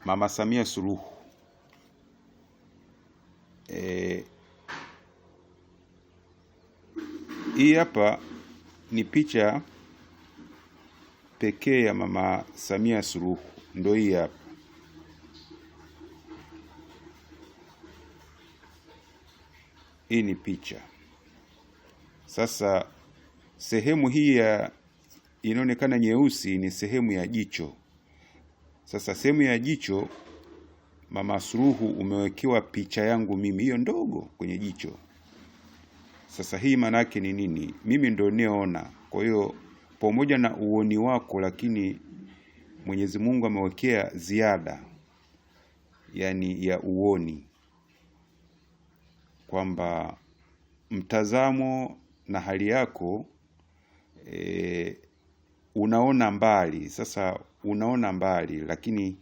Mama Samia Suluhu. Hii hapa ni picha pekee ya Mama Samia Suluhu, ndio hii hapa. Hii ni picha. Sasa sehemu hii ya inaonekana nyeusi ni sehemu ya jicho. Sasa sehemu ya jicho Mama Suluhu umewekewa picha yangu mimi hiyo ndogo kwenye jicho. Sasa hii manake ni nini? Mimi ndio niona. Kwa hiyo pamoja na uoni wako, lakini Mwenyezi Mungu amewekea ziada, yani ya uoni, kwamba mtazamo na hali yako unaona mbali. Sasa unaona mbali, lakini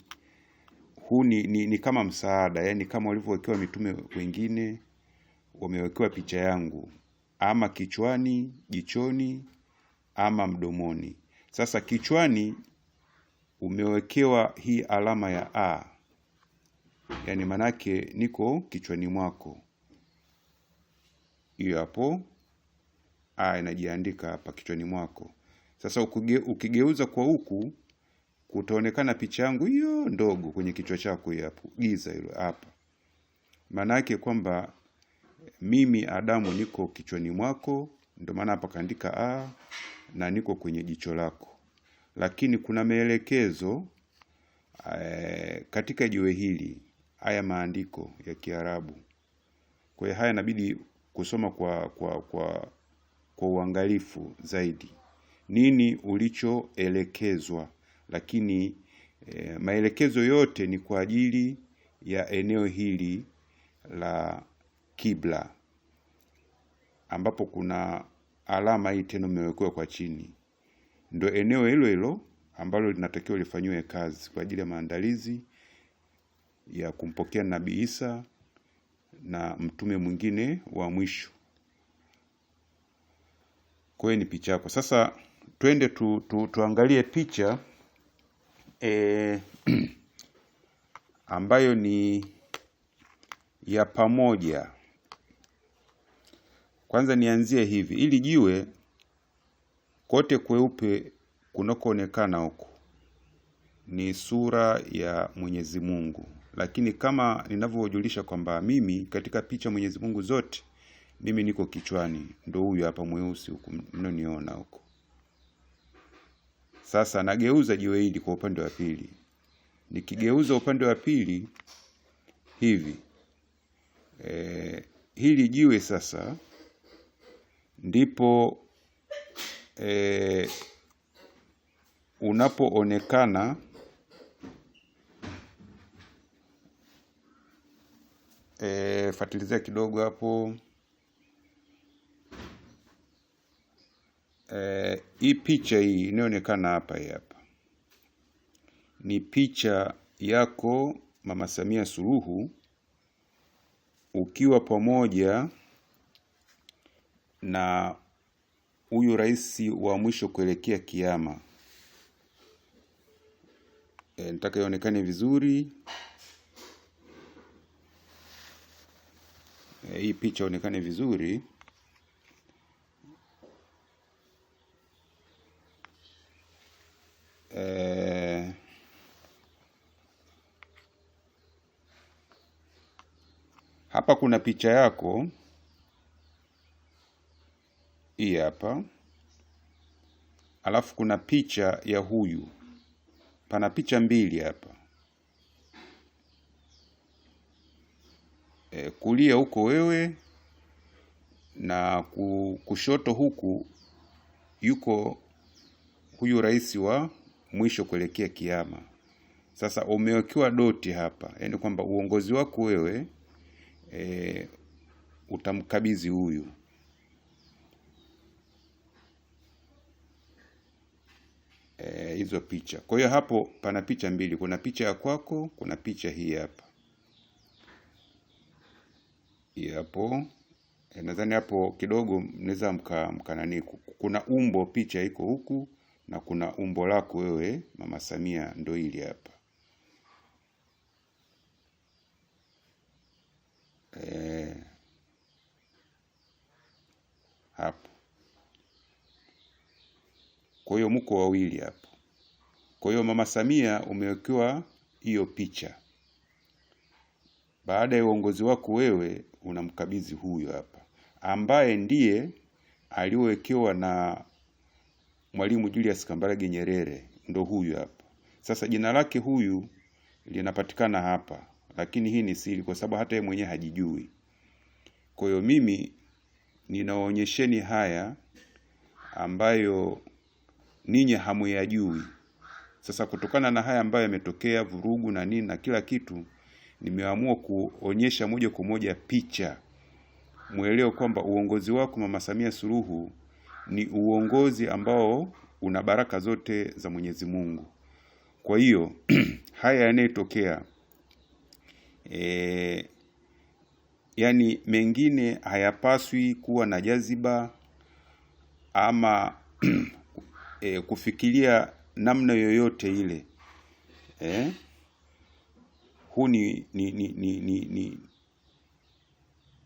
huu ni kama msaada, yani kama walivyowekewa mitume wengine wamewekewa picha yangu, ama kichwani, jichoni, ama mdomoni. Sasa kichwani umewekewa hii alama ya A, yani manake niko kichwani mwako. Hiyo hapo A inajiandika hapa kichwani mwako. Sasa ukigeuza kwa huku kutaonekana picha yangu hiyo ndogo kwenye kichwa chako hapo, giza hilo hapa. Manake kwamba mimi Adamu niko kichwani mwako, ndio maana hapa kaandika A, na niko kwenye jicho lako. Lakini kuna maelekezo katika jiwe hili, haya maandiko ya Kiarabu. Kwa hiyo haya inabidi kusoma kwa uangalifu zaidi. Nini ulichoelekezwa, lakini maelekezo yote ni kwa ajili ya eneo hili la kibla, ambapo kuna alama hii tena imewekewa kwa chini. Ndio eneo hilo hilo ambalo linatakiwa lifanywe kazi kwa ajili ya maandalizi ya kumpokea Nabii Isa na mtume mwingine wa mwisho. Kwa hiyo ni picha yako. Sasa twende tuangalie picha ambayo ni ya pamoja. Kwanza nianzie hivi, ili jiwe kote kweupe kunakoonekana huko ni sura ya Mwenyezi Mungu. Lakini kama ninavyojulisha kwamba mimi katika picha Mwenyezi Mungu zote mimi niko kichwani, ndio huyu hapa mweusi huko mnaniona huko. Sasa nageuza jiwe hili kwa upande wa pili. Nikigeuza upande wa pili hivi, hili jiwe sasa ndipo unapoonekana fatilizia kidogo hapo. Hii picha hii inaonekana hapa ni picha yako Mama Samia Suluhu ukiwa pamoja na huyu rais wa mwisho kuelekea kiyama. Nataka ionekane vizuri. Hii picha ionekane vizuri. Hapa kuna picha yako hii hapa, alafu kuna picha ya huyu. Pana picha mbili hapa. Kulia huko wewe, na kushoto huku yuko huyu rais wa mwisho kuelekea kiyama. Sasa umewekewa doti hapa, yani kwamba uongozi wako wewe utamkabidhi huyu. Hizo picha. Kwa hiyo hapo pana picha mbili, kuna picha ya kwako, kuna picha hii hapa. Hii hapo. Nadhani hapo kidogo mnaweza mkanani, kuna umbo picha iko huku na kuna umbo lako wewe Mama Samia, ndio hili hapa. Kwa hiyo mko wawili hapo. Kwa hiyo Mama Samia umewekewa hiyo picha. Baada ya uongozi wako wewe unamkabidhi huyo hapa, ambaye ndiye aliowekewa na Mwalimu Julius Kambarage Nyerere, ndo huyu hapa. Sasa jina lake huyu linapatikana hapa, lakini hii ni siri kwa sababu hata yeye mwenyewe hajijui. Kwa hiyo mimi ninaonyesheni haya ambayo ninyi hamuyajui. Sasa kutokana na haya ambayo yametokea, vurugu na nini na kila kitu, nimeamua kuonyesha moja kwa moja picha. Muelewe kwamba uongozi wako Mama Samia Suluhu ni uongozi ambao una baraka zote za Mwenyezi Mungu. Kwa hiyo haya yanayotokea yani mengine hayapaswi kuwa na jaziba ama kufikiria namna yoyote ile. Huu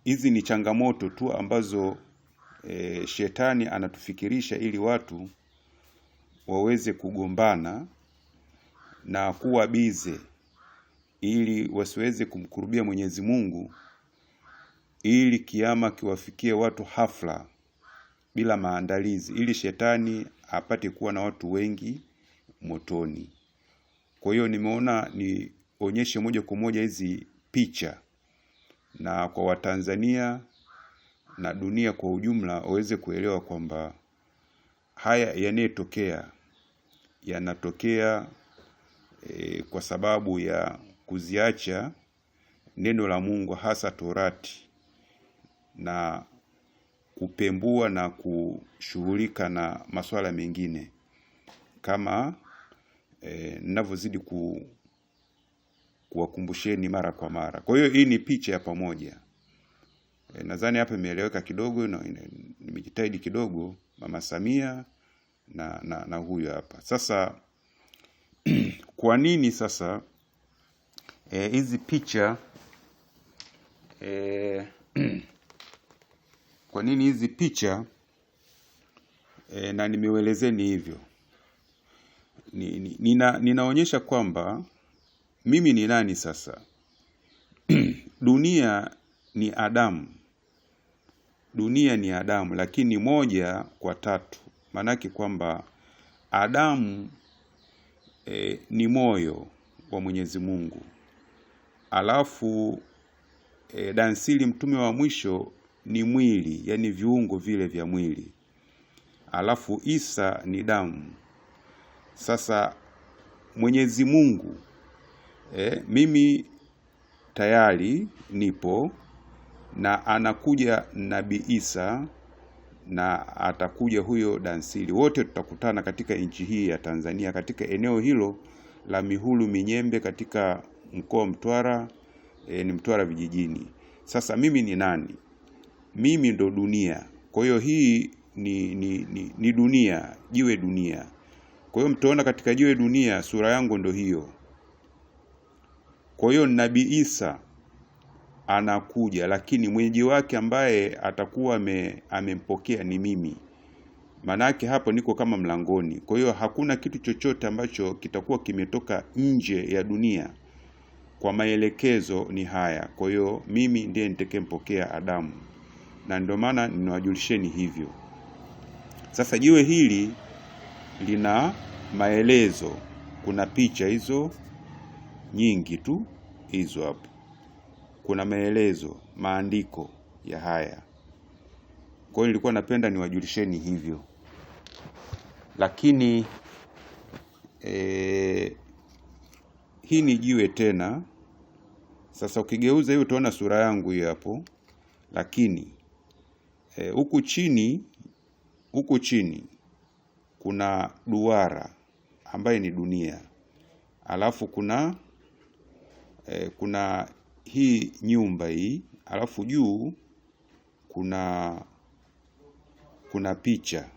hizi ni changamoto tu ambazo shetani anatufikirisha ili watu waweze kugombana na kuwa bize, ili wasiweze kumkurubia Mwenyezi Mungu, ili kiama kiwafikie watu hafla bila maandalizi, ili shetani apate kuwa na watu wengi motoni. Kwa hiyo nimeona nionyeshe moja kwa moja hizi picha, na kwa Watanzania na dunia kwa ujumla waweze kuelewa kwamba haya yanatokea kwa sababu ya kuziacha neno la Mungu, hasa Torati, na kupembua na kushughulika na masuala mengine kama ninavyozidi kuwakumbusheni mara kwa mara. Kwa hiyo hii ni picha ya pamoja. Nadhani hapa imeeleweka kidogo, na nimejitahidi kidogo, Mama Samia na huyo hapa. Sasa kwa nini sasa hizi picha kwa nini hizi picha na nimewelezeni hivyo? Ninaonyesha kwamba mimi ni nani sasa. Dunia ni Adamu. Dunia ni Adamu, lakini 1 kwa 3. Manake kwamba Adamu ni moyo wa Mwenyezi Mungu. Alafu Dansili mtume wa mwisho ni mwili, yani viungo vile vya mwili. Alafu Isa ni damu. Sasa Mwenyezi Mungu, mimi tayari nipo, na anakuja Nabii Isa, na atakuja huyo Dansili. Wote tutakutana katika nchi hii ya Tanzania, katika eneo hilo la Mihulu Minyembe, katika mkoa Mtwara, ni Mtwara vijijini. Sasa mimi ni nani? Mimi ndo dunia. Kwa hiyo hii ni dunia, jiwe dunia. Kwa hiyo mtaona katika jiwe dunia sura yangu ndo hiyo. Kwa hiyo Nabii Isa anakuja, lakini mwenyeji wake ambaye atakuwa amempokea ni mimi. Manake hapo niko kama mlangoni. Kwa hiyo hakuna kitu chochote ambacho kitakuwa kimetoka nje ya dunia. Kwa maelekezo ni haya. Kwa hiyo mimi ndiye nitakayempokea Adamu, na ndio maana ninawajulisheni hivyo. Sasa jiwe hili lina maelezo, kuna picha hizo nyingi tu hizo hapo. Kuna maelezo, maandiko ya haya. Kwa hiyo nilikuwa napenda niwajulisheni hivyo. Lakini hii ni jiwe tena. Sasa ukigeuza hiyo utaona sura yangu hiyo hapo. Lakini huku chini kuna duara ambaye ni dunia. Alafu kuna hii nyumba hii, alafu juu kuna picha.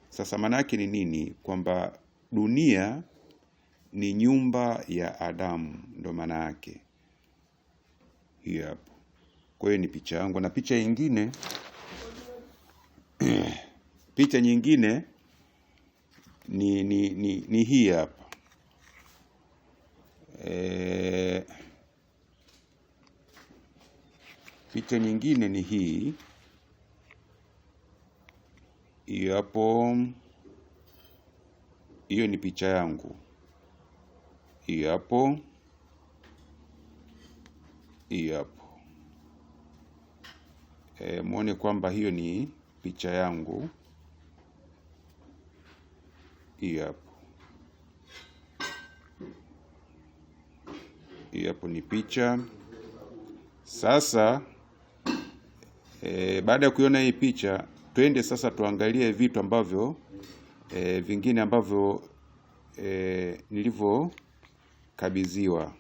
Sasa maana yake ni nini? Kwamba dunia ni nyumba ya Adamu, ndo maana yake hii hapo. Kwa hiyo ni picha yangu, na picha nyingine ni hii hapa. Picha nyingine ni hii hapo. Hiyo ni picha yangu hii hapo, hii hapo. Muone kwamba hiyo ni picha yangu hii hapo. Hii hapo ni picha. Sasa baada ya kuiona hii picha, twende sasa tuangalie vitu ambavyo vingine ambavyo nilivyokabidhiwa.